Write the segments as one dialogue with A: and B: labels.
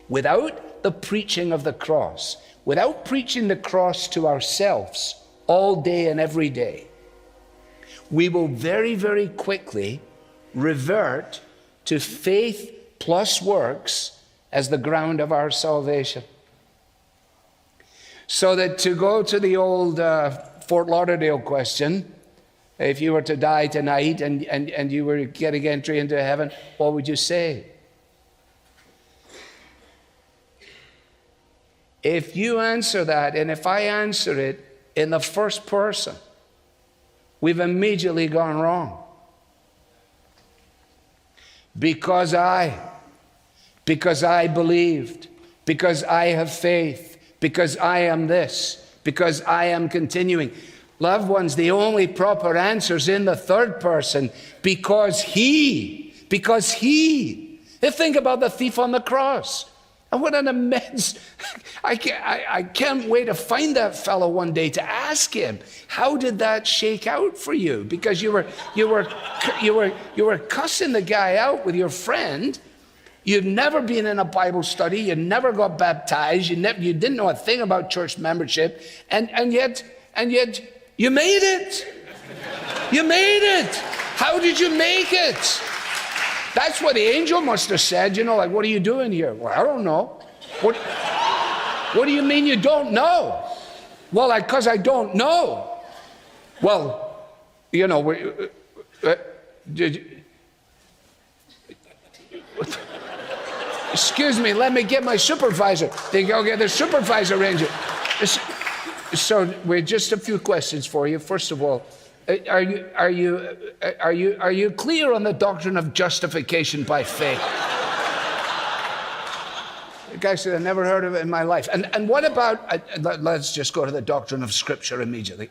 A: without the preaching of the cross, without preaching the cross to ourselves all day and every day, we will very, very quickly revert to faith plus works as the ground of our salvation. So that, to go to the old Fort Lauderdale question, if you were to die tonight and you were getting entry into heaven, what would you say? If you answer that, and if I answer it in the first person, we've immediately gone wrong. Because I believed, because I have faith, because I am this, because I am continuing. Loved ones, the only proper answer is in the third person, because he. Think about the thief on the cross. And what an immense, I can't wait to find that fellow one day to ask him, how did that shake out for you? Because you were cussing the guy out with your friend. You'd never been in a Bible study. You never got baptized. You didn't know a thing about church membership. And yet you made it. You made it. How did you make it? That's what the angel must have said, like, what are you doing here? Well, I don't know. What do you mean you don't know? Well, because I don't know. Well, excuse me, let me get my supervisor. They go get the supervisor ranger. So, we're just a few questions for you. First of all, are you clear on the doctrine of justification by faith? The guy said, I never heard of it in my life. And what about, let's just go to the doctrine of Scripture immediately.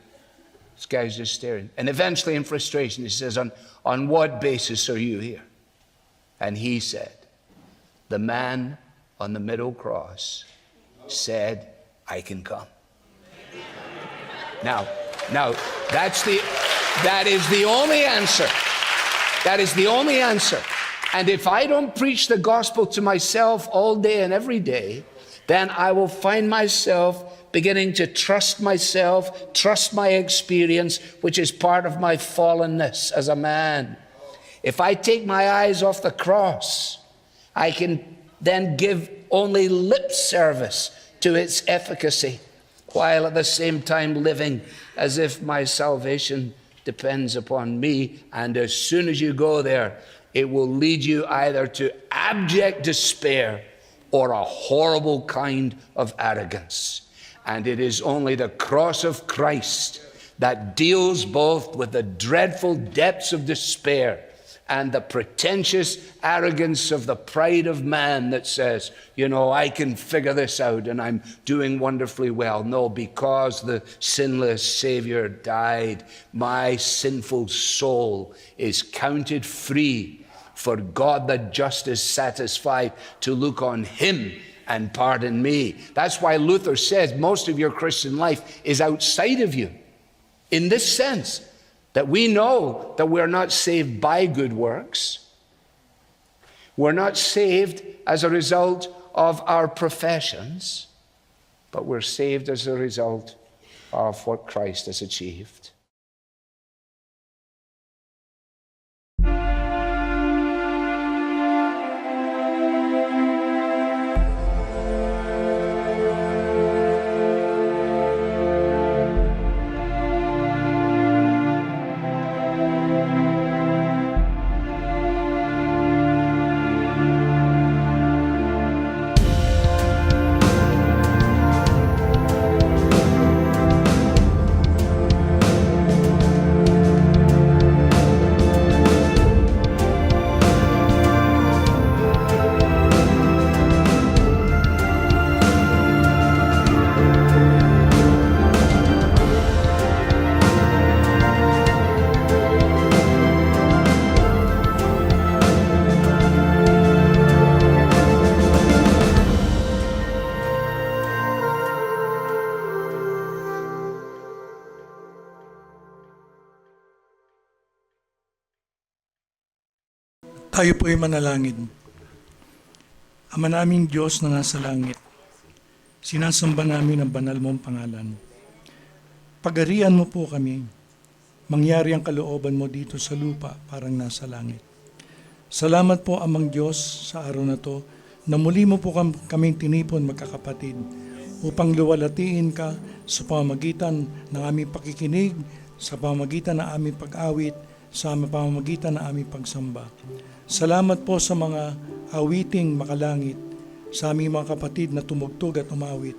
A: This guy's just staring. And eventually, in frustration, he says, on what basis are you here? And he said, the man on the middle cross said, I can come. Now, that is the only answer. That is the only answer. And if I don't preach the gospel to myself all day and every day, then I will find myself beginning to trust myself, trust my experience, which is part of my fallenness as a man. If I take my eyes off the cross, I can then give only lip service to its efficacy, while at the same time living as if my salvation depends upon me. And as soon as you go there, it will lead you either to abject despair or a horrible kind of arrogance. And it is only the cross of Christ that deals both with the dreadful depths of despair and the pretentious arrogance of the pride of man that says, I can figure this out and I'm doing wonderfully well. No, because the sinless Savior died, my sinful soul is counted free, for God the just is satisfied to look on him and pardon me. That's why Luther says most of your Christian life is outside of you, in this sense, that we know that we're not saved by good works. We're not saved as a result of our professions, but we're saved as a result of what Christ has achieved.
B: Tayo po'y manalangin. Ama naming Diyos na nasa langit, sinasamba namin ang banal mong pangalan. Pagarian mo po kami, mangyari ang kalooban mo dito sa lupa parang nasa langit. Salamat po Amang Diyos sa araw na to na muli mo po kaming tinipon magkakapatid upang luwalatiin ka sa pamamagitan ng aming pakikinig, sa pamamagitan ng aming pag-awit, sa pamamagitan ng aming pagsamba. Salamat po sa mga awiting makalangit, sa aming mga kapatid na tumugtog at umawit.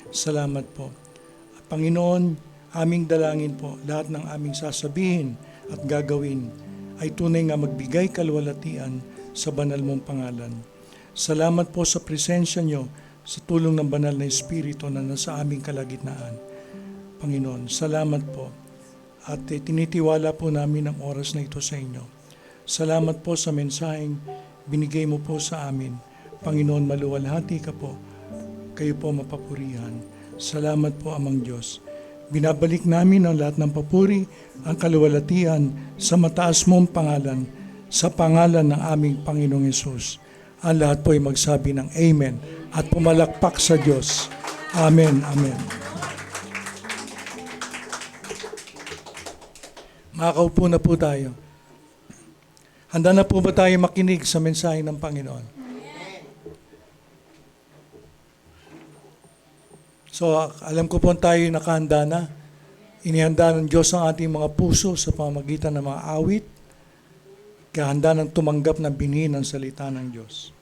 B: Salamat po. Panginoon, aming dalangin po, lahat ng aming sasabihin at gagawin ay tunay nga magbigay kalwalatian sa banal mong pangalan. Salamat po sa presensya nyo sa tulong ng banal na Espiritu na nasa aming kalagitnaan. Panginoon, salamat po at tinitiwala po namin ang oras na ito sa inyo. Salamat po sa mensaheng binigay mo po sa amin. Panginoon, maluwalhati ka po. Kayo po mapapurihan. Salamat po Amang Diyos. Binabalik namin ang lahat ng papuri, ang kaluwalhatian sa mataas mong pangalan, sa pangalan ng aming Panginoong Hesus. Ang lahat po ay magsabi ng Amen at pumalakpak sa Diyos. Amen, Amen. Makakaupo na po tayo. Handa na po ba tayo makinig sa mensahe ng Panginoon? So, alam ko po tayo nakahanda na. Inihanda ng Diyos ang ating mga puso sa pamamagitan ng mga awit, kaya handa ng tumanggap ng binhi ng salita ng Diyos.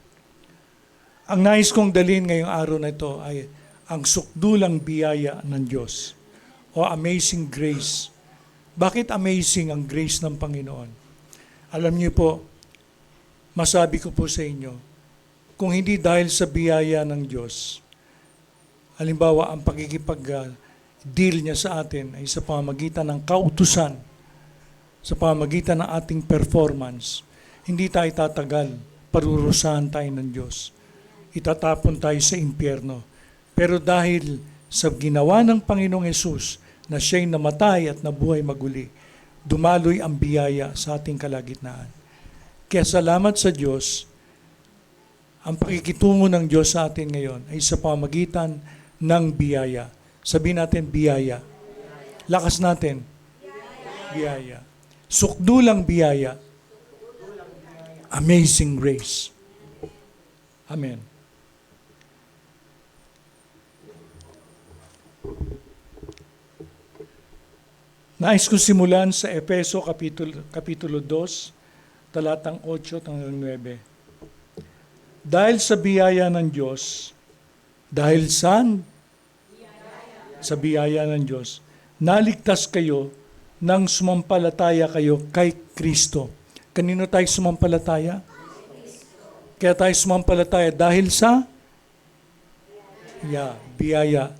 B: Ang nais kong dalhin ngayong araw na ito ay ang sukdulang biyaya ng Diyos o amazing grace. Bakit amazing ang grace ng Panginoon? Alam niyo po, masabi ko po sa inyo, kung hindi dahil sa biyaya ng Diyos, halimbawa, ang pagkikipag-deal niya sa atin ay sa pamamagitan ng kautusan, sa pamamagitan ng ating performance. Hindi tayo tatagal, parurusahan tayo ng Diyos. Itatapon tayo sa impyerno. Pero dahil sa ginawa ng Panginoong Hesus na siya'y namatay at nabuhay maguli, dumaloy ang biyaya sa ating kalagitnaan. Kaya salamat sa Diyos, ang pakikitungo ng Diyos sa atin ngayon ay sa pamamagitan ng biyaya. Sabihin natin, biyaya. Lakas natin. Biyaya. Sukdulang biyaya. Amazing grace. Amen. Nais ko simulan sa Efeso Kapitulo 2, talatang 8 hanggang 9. Dahil sa biyaya ng Diyos, dahil saan? Sa biyaya ng Diyos, naligtas kayo nang sumampalataya kayo kay Kristo. Kanino tayo sumampalataya? Kaya tayo sumampalataya dahil sa biyaya.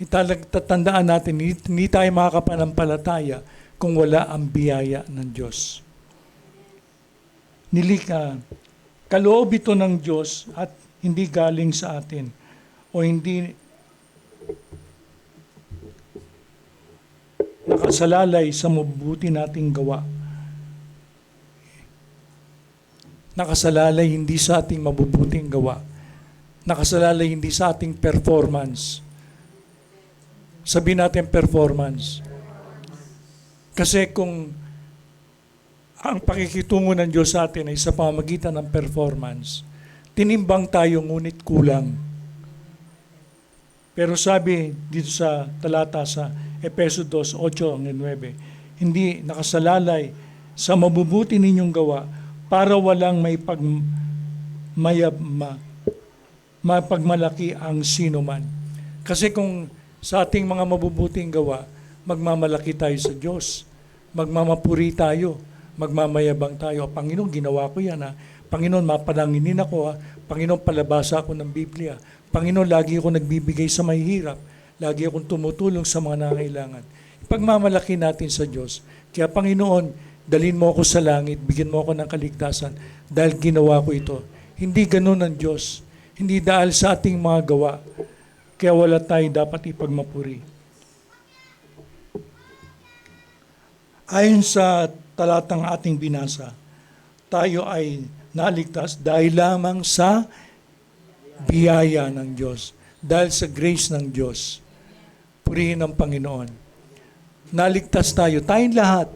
B: Tatandaan natin, hindi tayo makakapanampalataya kung wala ang biyaya ng Diyos. Kaloob ito ng Diyos at hindi galing sa atin o hindi nakasalalay sa mabubuti nating gawa. Nakasalalay hindi sa ating mabubuting gawa. Nakasalalay hindi sa ating performance. Sabihin natin performance. Kasi kung ang pakikitungo ng Diyos sa atin ay sa pamamagitan ng performance, tinimbang tayo ngunit kulang. Pero sabi dito sa talata sa Efeso 2:8 hanggang 9, hindi nakasalalay sa mabubuti ninyong gawa para walang mapagmalaki ang sino man. Kasi kung sa ating mga mabubuting gawa, magmamalaki tayo sa Diyos, magmamapuri tayo, magmamayabang tayo. Panginoon, ginawa ko yan. Panginoon, mapananginin ako. Panginoon, palabasa ako ng Biblia. Panginoon, lagi ako nagbibigay sa mahihirap. Lagi akong tumutulong sa mga nangangailangan. Ipagmamalaki natin sa Diyos. Kaya Panginoon, dalhin mo ako sa langit, bigyan mo ako ng kaligtasan dahil ginawa ko ito. Hindi ganun ang Diyos. Hindi dahil sa ating mga gawa. Kaya wala tayo dapat ipagmapuri. Ayon sa talatang ating binasa, tayo ay naligtas dahil lamang sa Biyaya ng Diyos. Dahil sa grace ng Diyos. Purihin ang Panginoon. Naligtas tayo. Tayong lahat.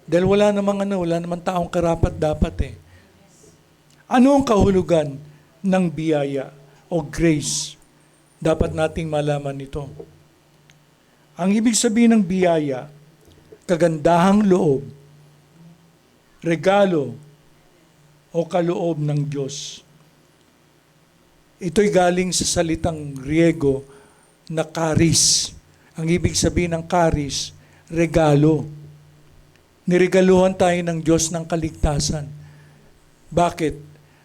B: Dahil wala namang taong karapat dapat eh. Ano ang kahulugan ng biyaya o grace? Dapat nating malaman ito. Ang ibig sabihin ng biyaya, kagandahang loob, regalo, o kaloob ng Diyos. Ito'y galing sa salitang Griego na charis. Ang ibig sabihin ng charis, regalo. Niregaluhan tayo ng Diyos ng kaligtasan. Bakit?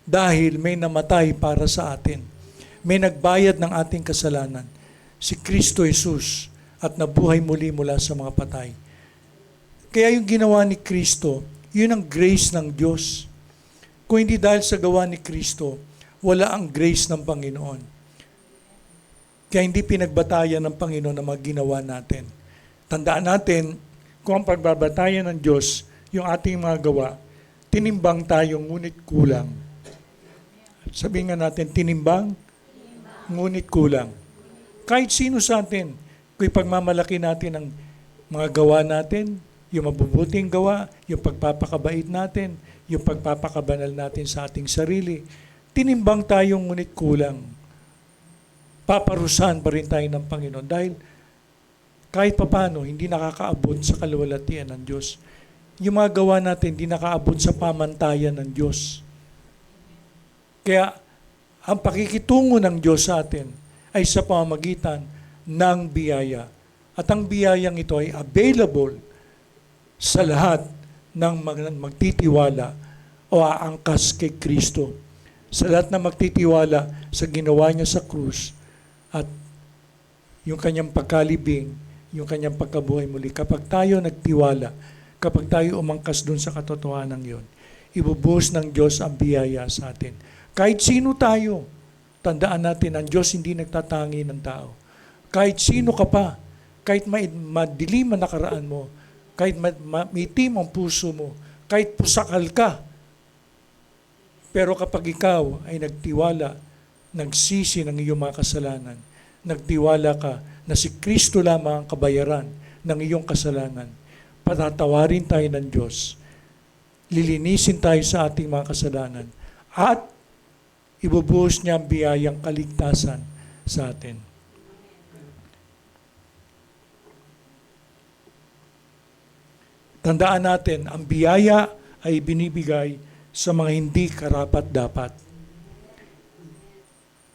B: Dahil may namatay para sa atin. May nagbayad ng ating kasalanan. Si Kristo Jesus at nabuhay muli mula sa mga patay. Kaya yung ginawa ni Kristo, yun ang grace ng Diyos. Kung hindi dahil sa gawa ni Kristo, wala ang grace ng Panginoon. Kaya hindi pinagbatayan ng Panginoon ang mga ginawa natin. Tandaan natin, kung ang pagbabatayan ng Diyos, yung ating mga gawa, tinimbang tayo ngunit kulang. Sabihin nga natin, tinimbang, ngunit kulang. Kahit sino sa atin, kung ipagmamalaki natin ang mga gawa natin, yung mabubuting gawa, yung pagpapakabait natin, yung pagpapakabanal natin sa ating sarili, tinimbang tayong ngunit kulang. Paparusahan pa rin tayo ng Panginoon dahil kahit papano, hindi nakakaabot sa kaluwalhatian ng Diyos. Yung mga gawa natin, hindi nakaabot sa pamantayan ng Diyos. Kaya, ang pakikitungo ng Diyos sa atin ay sa pamamagitan ng biyaya. At ang biyayang ito ay available sa lahat ng magtitiwala o aangkas kay Kristo. Sa lahat na magtitiwala sa ginawa niya sa krus at yung kanyang pagkalibing, yung kanyang pagkabuhay muli. Kapag tayo nagtiwala, kapag tayo umangkas dun sa katotohanan yon, ibubuhos ng Diyos ang biyaya sa atin. Kahit sino tayo, tandaan natin, ang Diyos hindi nagtatangi ng tao. Kahit sino ka pa, kahit madilim ang nakaraan mo, kahit maitim ang puso mo, kahit pusakal ka, pero kapag ikaw ay nagtiwala, nagsisi ng iyong mga kasalanan, nagtiwala ka na si Kristo lamang ang kabayaran ng iyong kasalanan, patatawarin tayo ng Diyos, lilinisin tayo sa ating mga kasalanan, at ibubuhos niya ang biyayang kaligtasan sa atin. Tandaan natin, ang biyaya ay binibigay sa mga hindi karapat-dapat.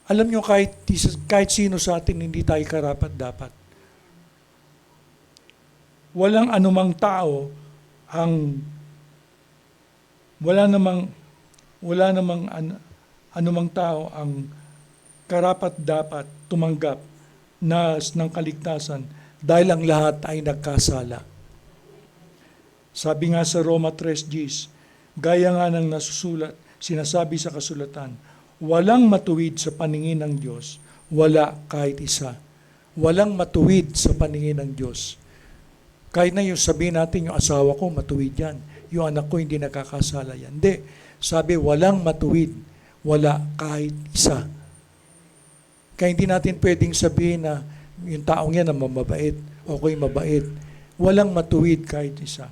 B: Alam nyo, kahit sino sa atin hindi tayo karapat-dapat. Walang anumang tao anumang tao ang karapat-dapat tumanggap ng kaligtasan dahil ang lahat ay nagkasala. Sabi nga sa Roma 3:10, gaya nga ng nasusulat, sinasabi sa kasulatan, walang matuwid sa paningin ng Diyos, wala kahit isa. Walang matuwid sa paningin ng Diyos. Kahit na yung sabihin natin, yung asawa ko matuwid yan, yung anak ko hindi nakakasala yan. Hindi. Sabi, walang matuwid, wala kahit isa. Kaya hindi natin pwedeng sabihin na yung taong yan na mabait, ako'y mabait. Walang matuwid kahit isa.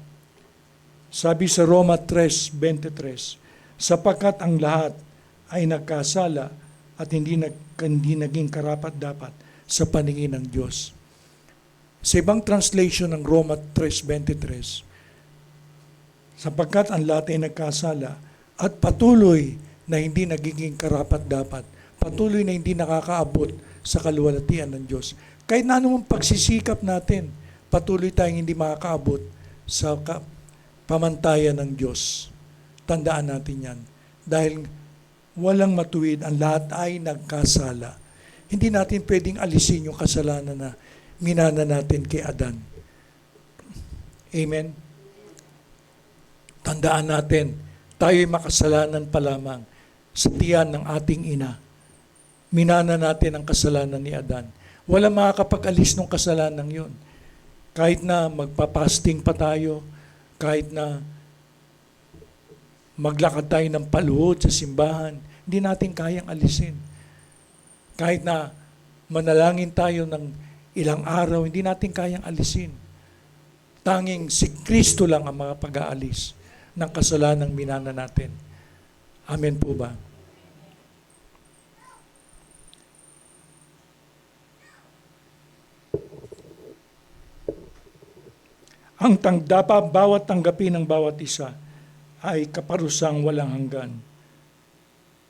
B: Sabi sa Roma 3:23, sapagkat ang lahat ay nagkasala at hindi naging karapat-dapat sa paningin ng Diyos. Sa ibang translation ng Roma 3:23, sapagkat ang lahat ay nagkasala at patuloy na hindi nagiging karapat-dapat, patuloy na hindi nakakaabot sa kaluwalhatian ng Diyos. Kahit na anumang pagsisikap natin, patuloy tayong hindi makakaabot sa pamantayan ng Diyos. Tandaan natin yan. Dahil walang matuwid, ang lahat ay nagkasala. Hindi natin pwedeng alisin yung kasalanan na minana natin kay Adan. Amen? Tandaan natin, tayo'y makasalanan pa lamang sa tiyan ng ating ina. Minana natin ang kasalanan ni Adan. Walang makakapag-alis ng kasalanan yun. Kahit na magpapasting pa tayo, kahit na maglakad tayo ng paluhod sa simbahan, hindi natin kayang alisin. Kahit na manalangin tayo ng ilang araw, hindi natin kayang alisin. Tanging si Kristo lang ang makapag-aalis ng kasalanang minana natin. Amen po ba? Ang dapat bawat tanggapin ng bawat isa ay kaparusang walang hanggan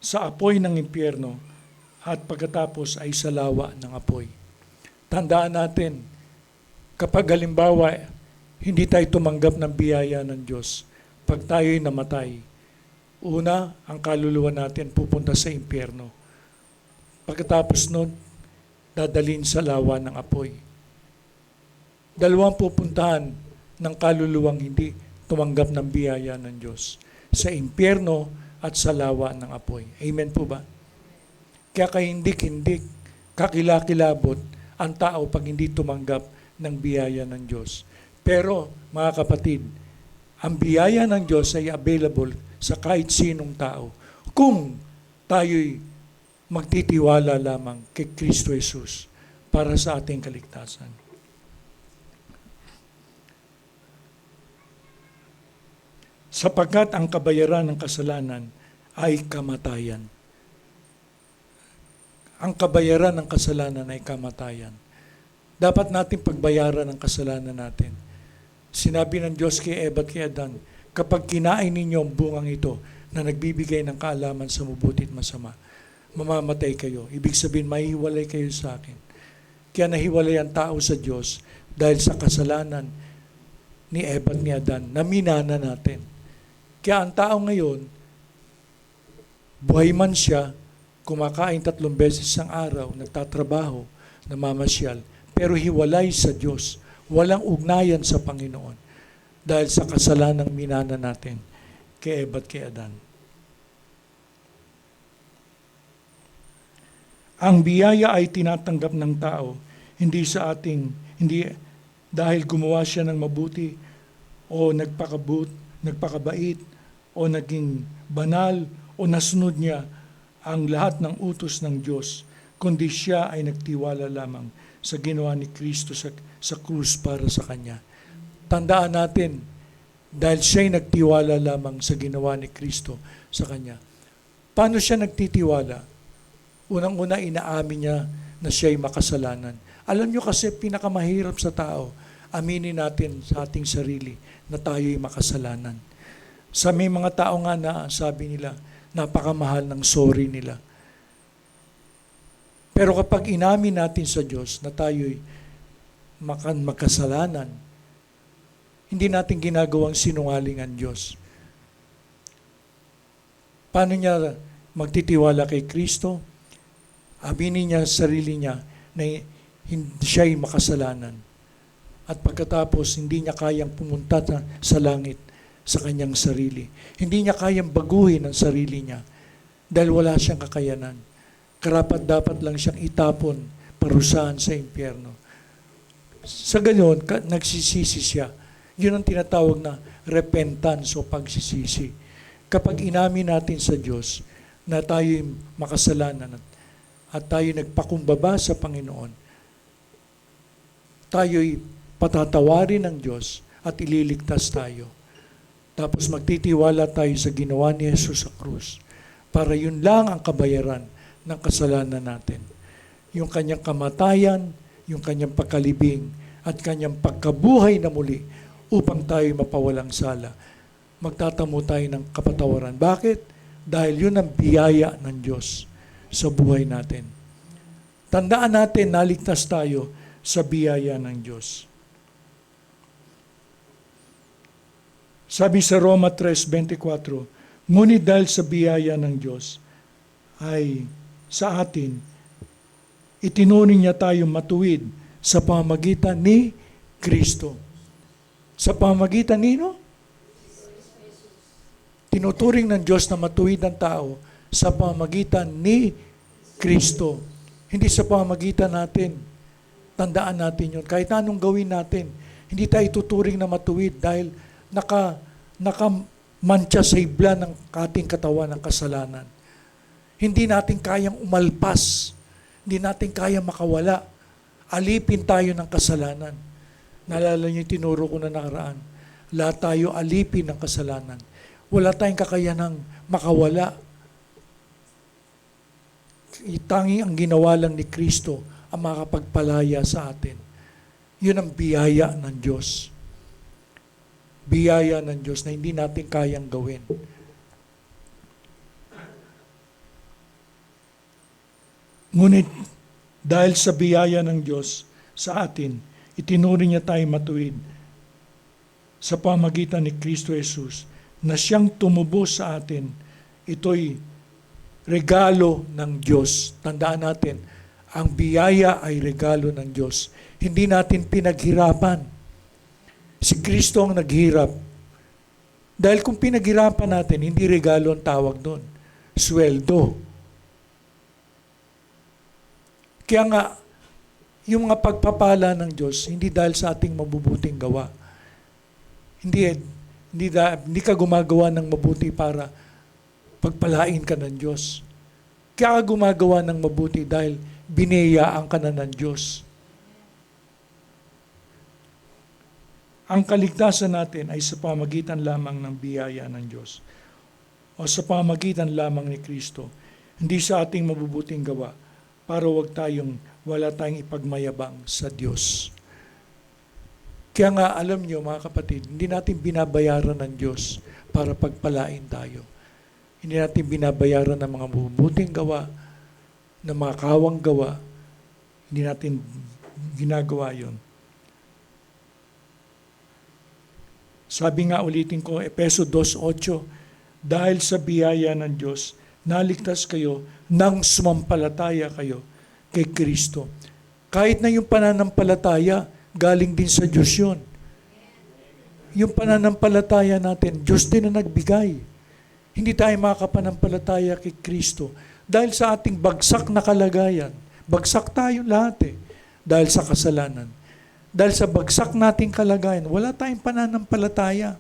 B: sa apoy ng impyerno at pagkatapos ay sa lawa ng apoy. Tandaan natin, kapag halimbawa hindi tayo tumanggap ng biyaya ng Diyos, pag tayo'y namatay, una, ang kaluluwa natin pupunta sa impyerno. Pagkatapos nun, dadalhin sa lawa ng apoy. Dalawang pupuntahan ng kaluluwang hindi tumanggap ng biyaya ng Diyos, sa impyerno at sa lawa ng apoy. Amen po ba? Kaya kahindik-hindik, kakilakilabot ang tao pag hindi tumanggap ng biyaya ng Diyos. Pero, mga kapatid, ang biyaya ng Diyos ay available sa kahit sinong tao kung tayo'y magtitiwala lamang kay Kristo Jesus para sa ating kaligtasan. Sapagkat ang kabayaran ng kasalanan ay kamatayan. Ang kabayaran ng kasalanan ay kamatayan. Dapat natin pagbayaran ang kasalanan natin. Sinabi ng Diyos kay Eva at kay Adan, kapag kinain ninyo ang bungang ito na nagbibigay ng kaalaman sa mabuti at masama, mamamatay kayo. Ibig sabihin, mahihiwalay kayo sa akin. Kaya nahiwalay ang tao sa Diyos dahil sa kasalanan ni Eva at ni Adan na minana natin. Kaya ang tao ngayon, buhay man siya, kumakain 3 beses ang araw, nagtatrabaho, namamasyal, pero hiwalay sa Diyos. Walang ugnayan sa Panginoon dahil sa kasalanang minana natin kay Eva at kay Adan. Ang biyaya ay tinatanggap ng tao, hindi dahil gumawa siya ng mabuti o nagpakabait o naging banal o nasunod niya ang lahat ng utos ng Diyos, kundi siya ay nagtiwala lamang sa ginawa ni Kristo sa krus para sa Kanya. Tandaan natin, dahil siya'y nagtiwala lamang sa ginawa ni Kristo sa Kanya. Paano siya nagtitiwala? Unang-una, inaamin niya na siya'y makasalanan. Alam niyo kasi, pinakamahirap sa tao, aminin natin sa ating sarili na tayo'y makasalanan. Sa may mga tao nga na sabi nila, napakamahal ng sorry nila. Pero kapag inamin natin sa Diyos na tayo'y makasalanan, hindi natin ginagawang sinungaling ang Diyos. Paano niya magtitiwala kay Kristo? Aminin niya sa sarili niya na siya'y makasalanan. At pagkatapos, hindi niya kayang pumunta sa langit sa kanyang sarili. Hindi niya kayang baguhin ang sarili niya dahil wala siyang kakayanan. Karapat-dapat lang siyang itapon, parusahan sa impyerno. Sa gayon, nagsisisi siya. Yun ang tinatawag na repentance o pagsisisi. Kapag inamin natin sa Diyos na tayo'y makasalanan at tayo'y nagpakumbaba sa Panginoon, tayo'y patatawarin ng Diyos at ililigtas tayo. Tapos magtitiwala tayo sa ginawa ni Jesus sa krus para yun lang ang kabayaran ng kasalanan natin. Yung kanyang kamatayan, yung kanyang pagkalibing, at kanyang pagkabuhay na muli upang tayo mapawalang sala. Magtatamo tayo ng kapatawaran. Bakit? Dahil yun ang biyaya ng Diyos sa buhay natin. Tandaan natin, naligtas tayo sa biyaya ng Diyos. Sabi sa Roma 3:24, ngunit dahil sa biyaya ng Diyos ay sa atin, itinuring niya tayo matuwid sa pamamagitan ni Kristo. Sa pamamagitan nino? Tinuturing ng Diyos na matuwid ang tao sa pamamagitan ni Kristo. Hindi sa pamamagitan natin. Tandaan natin yun. Kahit anong gawin natin, hindi tayo tuturing na matuwid dahil nakamantsa sa ibla ng ating katawan ng kasalanan. Hindi natin kayang umalpas Hindi natin kaya makawala. Alipin tayo ng kasalanan. Naalala niyo yung tinuro ko na nakaraan. Lahat tayo alipin ng kasalanan. Wala tayong kakayanang makawala. Tanging ang ginawa lang ni Kristo ang makapagpalaya sa atin. Yun ang biyaya ng Diyos. Biyaya ng Diyos na hindi natin kayang gawin. Ngunit dahil sa biyaya ng Diyos sa atin, itinuring niya tayo matuwid sa pamagitan ni Kristo Jesus na siyang tumubos sa atin. Ito'y regalo ng Diyos. Tandaan natin, ang biyaya ay regalo ng Diyos. Hindi natin pinaghirapan. Si Kristo ang naghirap. Dahil kung pinaghirapan natin, hindi regalo ang tawag doon. Sweldo. Kaya nga, yung mga pagpapala ng Diyos, hindi dahil sa ating mabubuting gawa. Hindi ka gumagawa ng mabuti para pagpalain ka ng Diyos. Kaya ka gumagawa ng mabuti dahil biniyayaan ka na ng Diyos. Ang kaligtasan natin ay sa pamagitan lamang ng biyaya ng Diyos o sa pamagitan lamang ni Kristo. Hindi sa ating mabubuting gawa para wala tayong ipagmayabang sa Diyos. Kaya nga, alam niyo mga kapatid, hindi natin binabayaran ng Diyos para pagpalain tayo. Hindi natin binabayaran ng mga mabubuting gawa, ng mga kawang gawa. Hindi natin ginagawa yon. Sabi nga, ulitin ko, Efeso 2:8, dahil sa biyaya ng Diyos, naligtas kayo nang sumampalataya kayo kay Kristo. Kahit na yung pananampalataya, galing din sa Diyos yun. Yung pananampalataya natin, Diyos din na nagbigay. Hindi tayo makakapanampalataya kay Kristo dahil sa ating bagsak na kalagayan. Bagsak tayo lahat dahil sa kasalanan. Dahil sa bagsak nating kalagayan, wala tayong pananampalataya.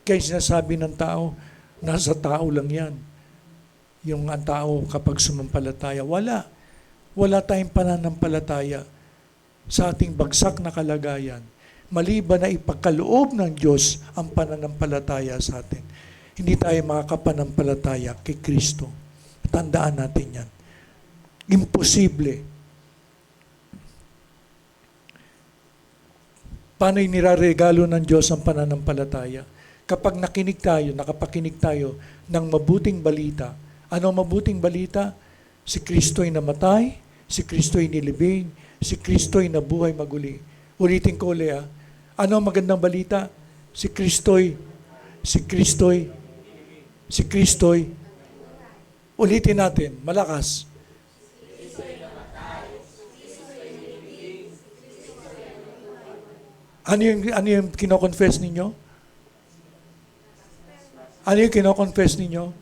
B: Kaya sinasabi ng tao, nasa tao lang yan. Yung ang tao kapag sumampalataya, wala. Wala tayong pananampalataya sa ating bagsak na kalagayan. Maliban na ipagkaloob ng Diyos ang pananampalataya sa atin. Hindi tayo makakapanampalataya kay Kristo. Tandaan natin yan. Imposible. Paano niraregalo ng Diyos ang pananampalataya? Kapag nakapakinig tayo ng mabuting balita. Ano ang mabuting balita? Si Kristo'y namatay, si Kristo'y nilibing, si Kristo'y nabuhay maguli. Ulitin ko ulit. Ano ang magandang balita? Si Kristo'y, ulitin natin, malakas. Ano yung kino-confess ninyo? Ano yung kino-confess ninyo?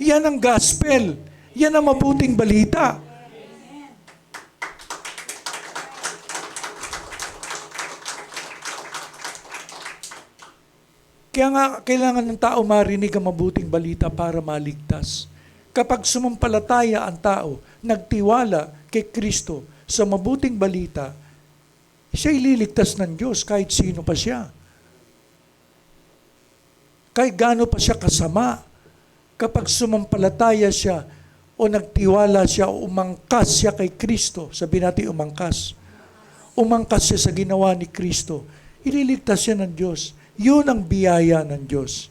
B: Yan ang gospel. Yan ang mabuting balita. Kaya nga, kailangan ng tao marinig ang mabuting balita para maligtas. Kapag sumampalataya ang tao, nagtiwala kay Kristo sa mabuting balita, siya ililigtas ng Diyos kahit sino pa siya. Kahit gaano pa siya kasama. Kapag sumampalataya siya o nagtiwala siya o umangkas siya kay Kristo, sabihin natin umangkas. Umangkas siya sa ginawa ni Kristo, ililigtas siya ng Diyos. Yun ang biyaya ng Diyos.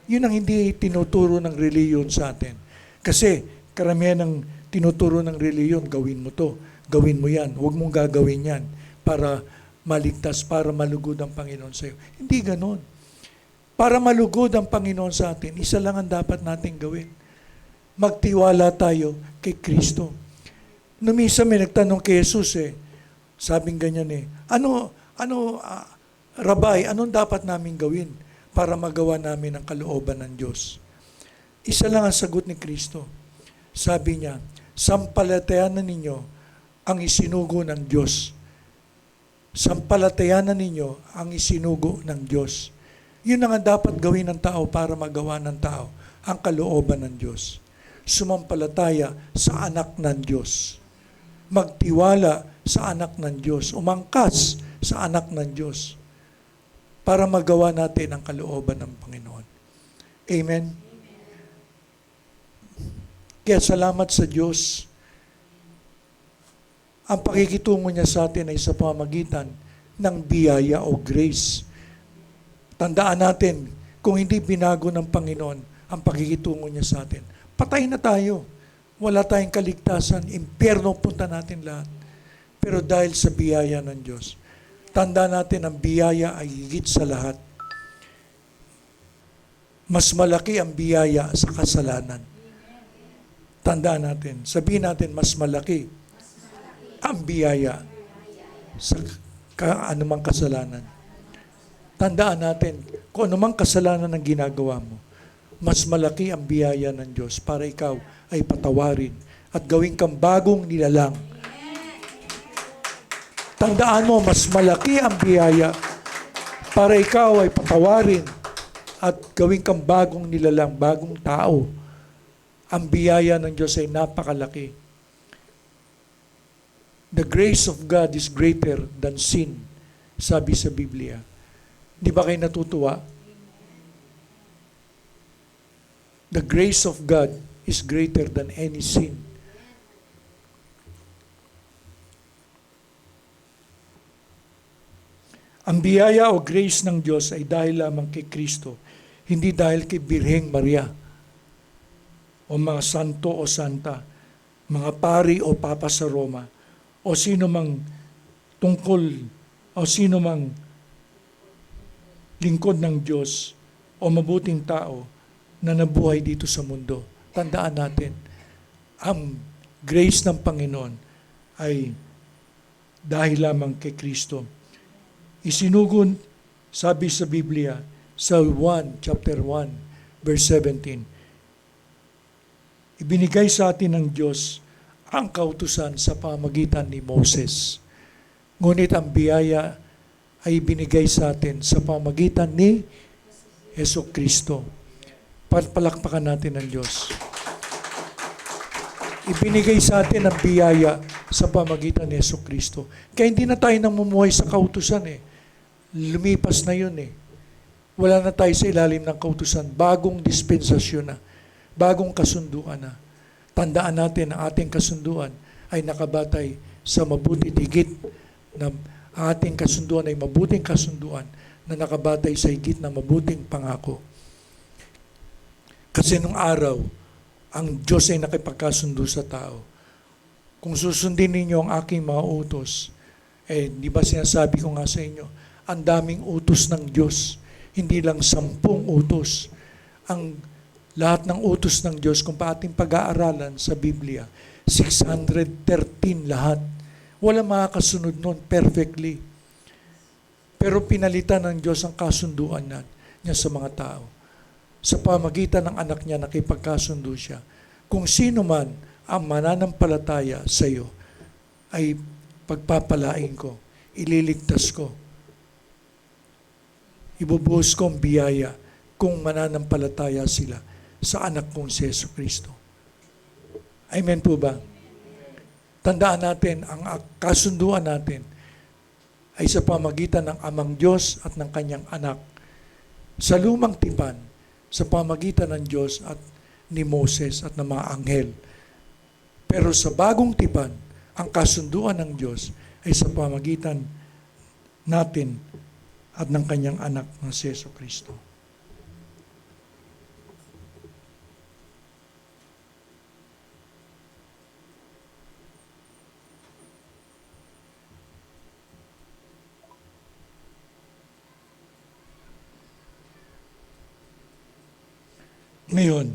B: Yun ang hindi tinuturo ng reliyon sa atin. Kasi karamihan ng tinuturo ng reliyon, gawin mo to, gawin mo yan, huwag mong gagawin yan para maligtas, para malugod ang Panginoon sa iyo. Hindi ganon. Para malugod ang Panginoon sa atin, isa lang ang dapat nating gawin. Magtiwala tayo kay Kristo. Numisa may nagtanong kay Jesus sabing ganyan Rabay, anong dapat namin gawin para magawa namin ang kalooban ng Diyos? Isa lang ang sagot ni Kristo. Sabi niya, sampalatayanan ninyo ang isinugo ng Diyos. Sampalatayanan ninyo ang isinugo ng Diyos. Yun ang dapat gawin ng tao para magawa ng tao ang kalooban ng Diyos. Sumampalataya sa anak ng Diyos. magtiwala sa anak ng Diyos, umangkas sa anak ng Diyos para magawa natin ang kalooban ng Panginoon. Amen? Kaya salamat sa Diyos. Ang pakikitungo niya sa atin ay sa pamamagitan ng biyaya o grace. Tandaan natin, kung hindi binago ng Panginoon ang pakikitungo niya sa atin, patay na tayo. Wala tayong kaligtasan, impyerno punta natin lahat. Pero dahil sa biyaya ng Diyos, tandaan natin ang biyaya ay higit sa lahat. Mas malaki ang biyaya sa kasalanan. Tandaan natin, sabihin natin, mas malaki ang biyaya sa anumang kasalanan. Tandaan natin, kung anumang kasalanan ang ginagawa mo, mas malaki ang biyaya ng Diyos para ikaw ay patawarin at gawin kang bagong nilalang. Tandaan mo, mas malaki ang biyaya para ikaw ay patawarin at gawin kang bagong nilalang, bagong tao. Ang biyaya ng Diyos ay napakalaki. The grace of God is greater than sin, sabi sa Biblia. Di ba kayo natutuwa? The grace of God is greater than any sin. Ang biyaya o grace ng Diyos ay dahil lamang kay Kristo, hindi dahil kay Birheng Maria, o mga santo o santa, mga pari o papa sa Roma, o sino mang tungkol, o sino mang lingkod ng Diyos, o mabuting tao na nabuhay dito sa mundo. Tandaan natin, ang grace ng Panginoon ay dahil lamang kay Kristo. Isinugon, sabi sa Biblia, sa chapter 1, verse 17, ibinigay sa atin ng Diyos ang kautusan sa pamagitan ni Moses. Ngunit ang biyaya ay binigay sa atin sa pamagitan ni Hesus Kristo. Palakpakan natin ang Diyos. Ibinigay sa atin ang biyaya sa pamagitan ni Hesus Kristo. Kaya hindi na tayo namumuhay sa kautusan eh. Lumipas na yun eh. Wala na tayo sa ilalim ng kautusan. Bagong dispensasyon na. Bagong kasunduan na. Tandaan natin ang ating kasunduan ay nakabatay sa mabuti higit na ang ating kasunduan ay mabuting kasunduan na nakabatay sa higit na mabuting pangako. Kasi nung araw, ang Diyos ay nakipagkasundo sa tao. Kung susundin ninyo ang aking mga utos, di ba sinasabi ko nga sa inyo, ang daming utos ng Diyos, hindi lang 10 utos. Ang lahat ng utos ng Diyos, kung pa ating pag-aaralan sa Biblia, 613 lahat. Wala makakasunod nun perfectly. Pero pinalitan ng Diyos ang kasunduan niya sa mga tao. Sa pamagitan ng anak niya, nakipagkasundo siya. Kung sino man ang mananampalataya sa iyo, ay pagpapalain ko, ililigtas ko, ibubuhos ko ang biyaya kung mananampalataya sila sa anak kong si Hesus Kristo. Amen po ba? Tandaan natin, ang kasunduan natin ay sa pamagitan ng Amang Diyos at ng Kanyang anak. Sa lumang tipan, sa pamagitan ng Diyos at ni Moses at ng mga anghel. Pero sa bagong tipan, ang kasunduan ng Diyos ay sa pamagitan natin at ng Kanyang anak na si Hesus Kristo. Ngayon,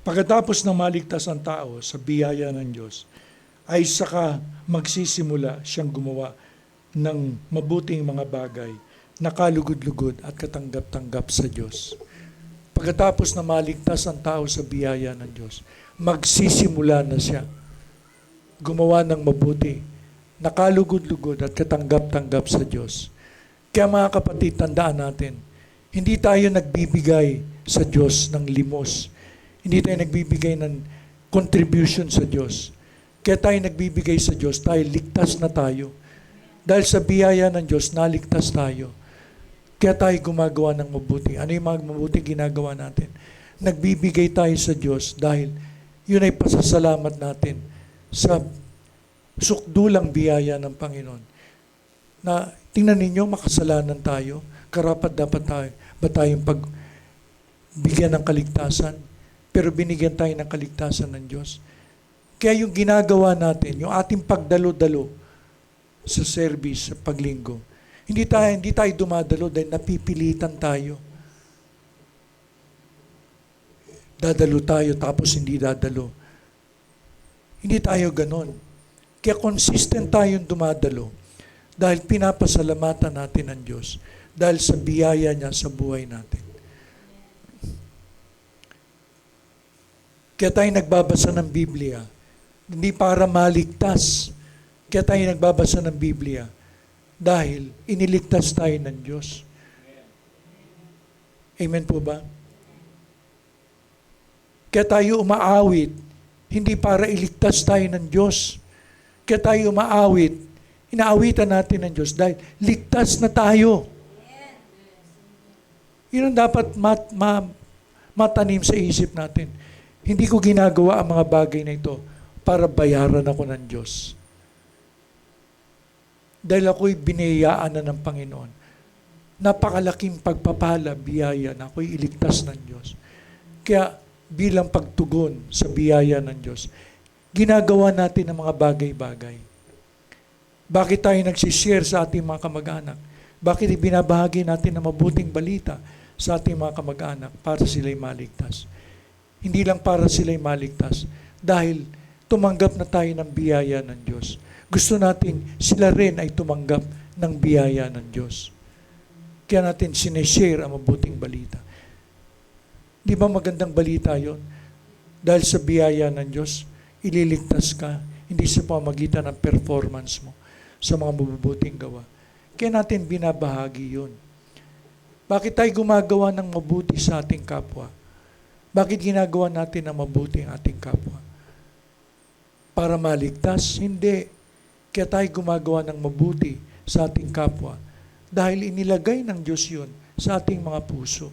B: pagkatapos ng maligtas ang tao sa biyaya ng Diyos, ay saka magsisimula siyang gumawa ng mabuting mga bagay na kalugod-lugod at katanggap-tanggap sa Diyos. Pagkatapos na maligtas ang tao sa biyaya ng Diyos, magsisimula na siya gumawa ng mabuti na kalugod-lugod at katanggap-tanggap sa Diyos. Kaya mga kapatid, tandaan natin, hindi tayo nagbibigay sa Diyos ng limos. Hindi tayo nagbibigay ng contribution sa Diyos. Kaya tayo nagbibigay sa Diyos dahil ligtas na tayo. Dahil sa biyaya ng Diyos, naligtas tayo. Kaya tayo gumagawa ng mabuti. Ano yung mga mabuti ginagawa natin? Nagbibigay tayo sa Diyos dahil yun ay pasasalamat natin sa sukdulang biyaya ng Panginoon. Na tingnan ninyo, makasalanan tayo. Karapat dapat tayo ba tayong pagbigyan ng kaligtasan? Pero binigyan tayo ng kaligtasan ng Diyos. Kaya yung ginagawa natin, yung ating pagdalo-dalo sa service, sa paglinggo, hindi tayo dumadalo dahil napipilitan tayo. Dadalo tayo tapos hindi dadalo. Hindi tayo ganon. Kaya consistent tayong dumadalo dahil pinapasalamatan natin ang Diyos dahil sa biyaya niya sa buhay natin. Kaya tayo nagbabasa ng Biblia, hindi para maligtas. Kaya tayo nagbabasa ng Biblia dahil iniligtas tayo ng Diyos. Amen po ba? Kaya tayo umaawit, hindi para iligtas tayo ng Diyos. Kaya tayo umaawit, inaawitan natin ng Diyos dahil ligtas na tayo. Yun ang dapat matanim sa isip natin. Hindi ko ginagawa ang mga bagay na ito para bayaran ako ng Diyos. Dahil ako'y biniyayaan na ng Panginoon. Napakalaking pagpapala, biyaya na ako'y iligtas ng Diyos. Kaya bilang pagtugon sa biyaya ng Diyos, ginagawa natin ang mga bagay-bagay. Bakit tayo nagsishare sa ating mga kamag-anak? Bakit ibinabahagi natin ang mabuting balita sa ating mga kamag-anak para sila'y maligtas? Hindi lang para sila'y maligtas, dahil tumanggap na tayo ng biyaya ng Diyos. Gusto natin sila rin ay tumanggap ng biyaya ng Diyos. Kaya natin sineshare ang mabuting balita. Di ba magandang balita yon? Dahil sa biyaya ng Diyos, ililigtas ka, hindi sa pamagitan ng performance mo sa mga mabubuting gawa. Kaya natin binabahagi yun. Bakit tayo gumagawa ng mabuti sa ating kapwa? Bakit ginagawa natin ang mabuti ang ating kapwa? Para maligtas? Hindi. Kaya tayo gumagawa ng mabuti sa ating kapwa dahil inilagay ng Diyos yun sa ating mga puso.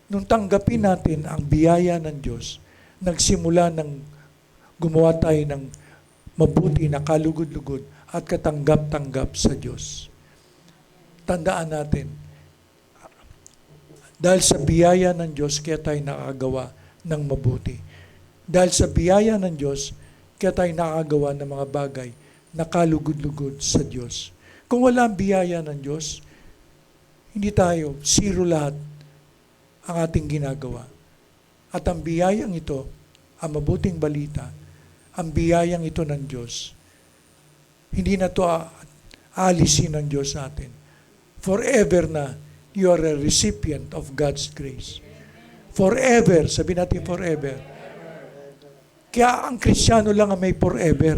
B: Nung tanggapin natin ang biyaya ng Diyos, nagsimula ng gumawa tayo ng mabuti na kalugod-lugod at katanggap-tanggap sa Diyos. Tandaan natin, dahil sa biyaya ng Diyos, kaya tayo nakagawa ng mabuti. Dahil sa biyaya ng Diyos, kaya tayo nakagawa ng mga bagay na kalugod-lugod sa Diyos. Kung wala ang biyaya ng Diyos, hindi tayo, zero lahat ang ating ginagawa. At ang biyayang ito, ang mabuting balita, ang biyayang ito ng Diyos, hindi na ito alisin ng Diyos sa atin. Forever na, you are a recipient of God's grace. Forever, sabi natin forever. Kaya ang Kristiyano lang ang may forever.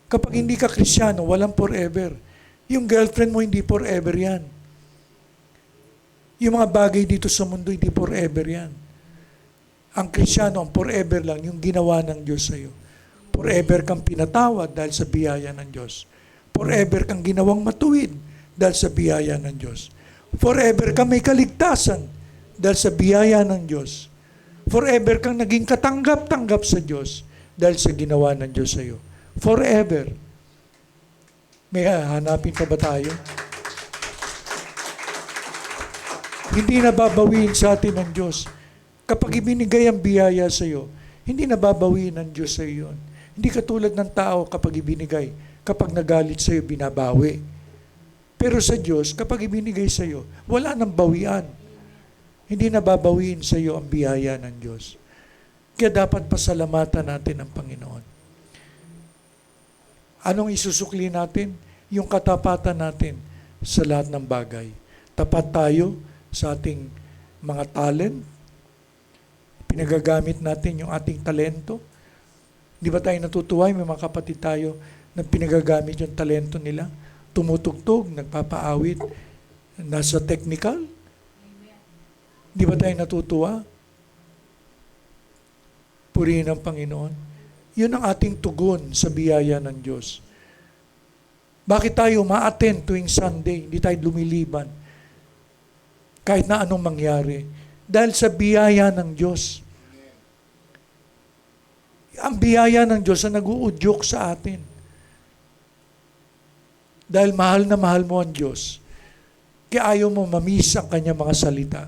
B: Kapag hindi ka Kristiyano, walang forever. Yung girlfriend mo, hindi forever yan. Yung mga bagay dito sa mundo, hindi forever yan. Ang Kristiyano, ang forever lang, yung ginawa ng Diyos sa iyo. Forever kang pinatawad dahil sa biyaya ng Diyos. Forever kang ginawang matuwid dahil sa biyaya ng Diyos. Forever kang may kaligtasan dahil sa biyaya ng Diyos. Forever kang naging katanggap-tanggap sa Diyos dahil sa ginawa ng Diyos sa iyo. Forever. May hanapin pa ba tayo? Hindi nababawiin sa atin ng Diyos. Kapag ibinigay ang biyaya sa iyo, hindi nababawiin ng Diyos sa iyo yun. Hindi katulad ng tao kapag ibinigay. Kapag nagalit sa iyo, binabawi. Pero sa Diyos, kapag ibinigay sa iyo, wala nang bawian. Hindi nababawiin sa iyo ang biyaya ng Diyos. Kaya dapat pasalamatan natin ang Panginoon. Anong isusukli natin? Yung katapatan natin sa lahat ng bagay. Tapat tayo sa ating mga talent. Pinagagamit natin yung ating talento. Di ba tayo natutuwa? May mga kapatid tayo na pinagagamit yung talento nila. Tumutugtog, nagpapaawit, nasa technical. 'Di ba tayo natutuwa? purihin ang Panginoon. Yun ang ating tugon sa biyaya ng Diyos. Bakit tayo ma-attend tuwing Sunday? Hindi tayo lumiliban. Kahit na anong mangyari. Dahil sa biyaya ng Diyos. Ang biyaya ng Diyos ang nag-uudyok sa atin. Dahil mahal na mahal mo ang Diyos. Kaya ayaw mo mamiss ang kanyang mga salita.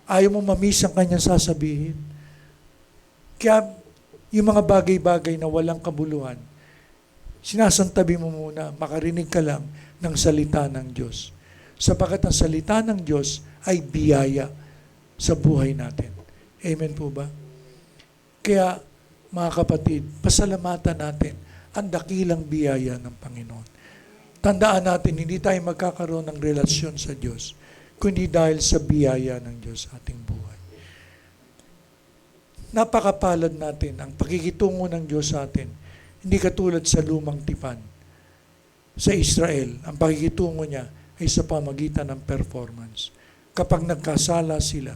B: Ayaw mo mamiss ang kanyang sasabihin. Kaya yung mga bagay-bagay na walang kabuluhan, sinasantabi mo muna, makarinig ka lang ng salita ng Diyos. Sapagkat ang salita ng Diyos ay biyaya sa buhay natin. Amen po ba? Kaya, mga kapatid, pasalamatan natin ang dakilang biyaya ng Panginoon. Tandaan natin, hindi tayo magkakaroon ng relasyon sa Diyos, kundi dahil sa biyaya ng Diyos sa ating buhay. Napakapalad natin ang pakikitungo ng Diyos sa atin. Hindi katulad sa lumang tipan. Sa Israel, ang pakikitungo niya ay sa pamagitan ng performance. Kapag nagkasala sila,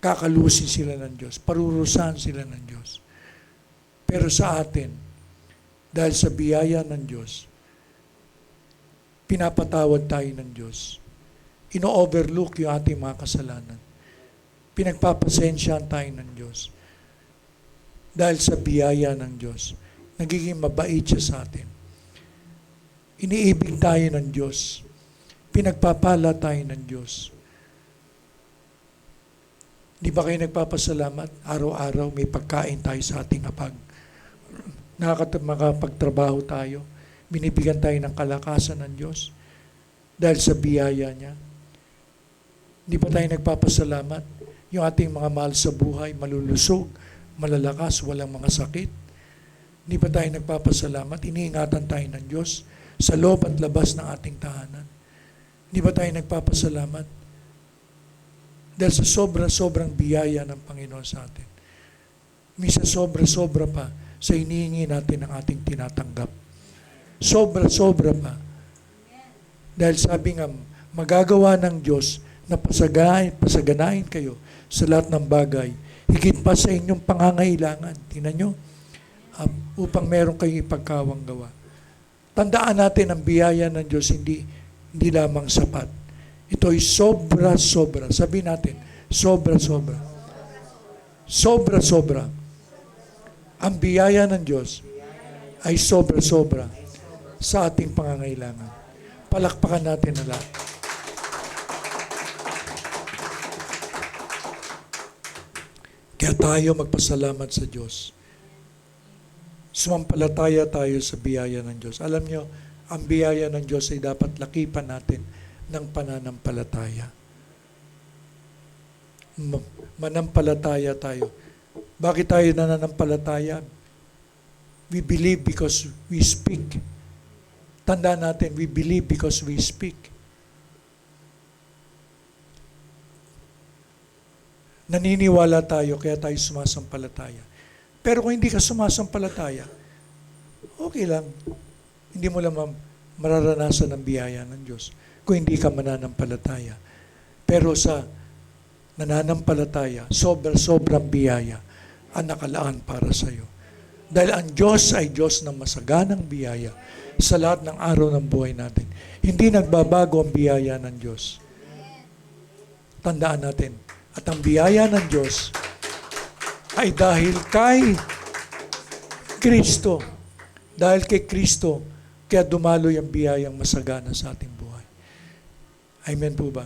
B: kakalusin sila ng Diyos, parurusahan sila ng Diyos. Pero sa atin, dahil sa biyaya ng Diyos, pinapatawad tayo ng Diyos. Ino-overlook yung ating mga kasalanan. Pinagpapasensyahan tayo ng Diyos. Dahil sa biyaya ng Diyos, nagiging mabait siya sa atin. Iniibig tayo ng Diyos. Pinagpapala tayo ng Diyos. Di ba kayo nagpapasalamat? Araw-araw may pagkain tayo sa ating hapag. Makapagtrabaho tayo. Binibigyan tayo ng kalakasan ng Diyos dahil sa biyaya niya. Di ba tayo nagpapasalamat? Yung ating mga mahal sa buhay, malulusog, malalakas, walang mga sakit. Di ba tayo nagpapasalamat? Iniingatan tayo ng Diyos sa loob at labas ng ating tahanan. Di ba tayo nagpapasalamat? Dahil sa sobra-sobrang biyaya ng Panginoon sa atin. Misa sobra-sobra pa sa hinihingi natin ng ating tinatanggap. Sobra-sobra pa. Dahil sabi nga, magagawa ng Diyos na pasaganain kayo sa lahat ng bagay, higit pa sa inyong pangangailangan. Tingnan nyo, upang meron kayong ipagkawang gawa. Tandaan natin ang biyaya ng Diyos, hindi lamang sapat. Ito ay sobra-sobra. Sabi natin, sobra-sobra. Sobra-sobra. Ang biyaya ng Diyos ay sobra-sobra sa ating pangangailangan. Palakpakan natin na lahat. Kaya tayo magpasalamat sa Diyos. Sumampalataya tayo sa biyaya ng Diyos. Alam nyo, ang biyaya ng Diyos ay dapat lakipan natin ng pananampalataya. Manampalataya tayo. Bakit tayo nananampalataya? We believe because we speak. Tandaan natin, we believe because we speak. Naniniwala tayo, kaya tayo sumasampalataya. Pero kung hindi ka sumasampalataya, okay lang. Hindi mo lang mararanasan ang biyaya ng Diyos kung hindi ka mananampalataya. Pero sa nananampalataya, sobrang biyaya ang nakalaan para sa iyo. Dahil ang Diyos ay Diyos ng masaganang biyaya sa lahat ng araw ng buhay natin. Hindi nagbabago ang biyaya ng Diyos. Tandaan natin, at ang biyaya ng Diyos ay dahil kay Kristo. Dahil kay Kristo, kaya dumaloy ang biyayang masagana sa ating buhay. Amen po ba?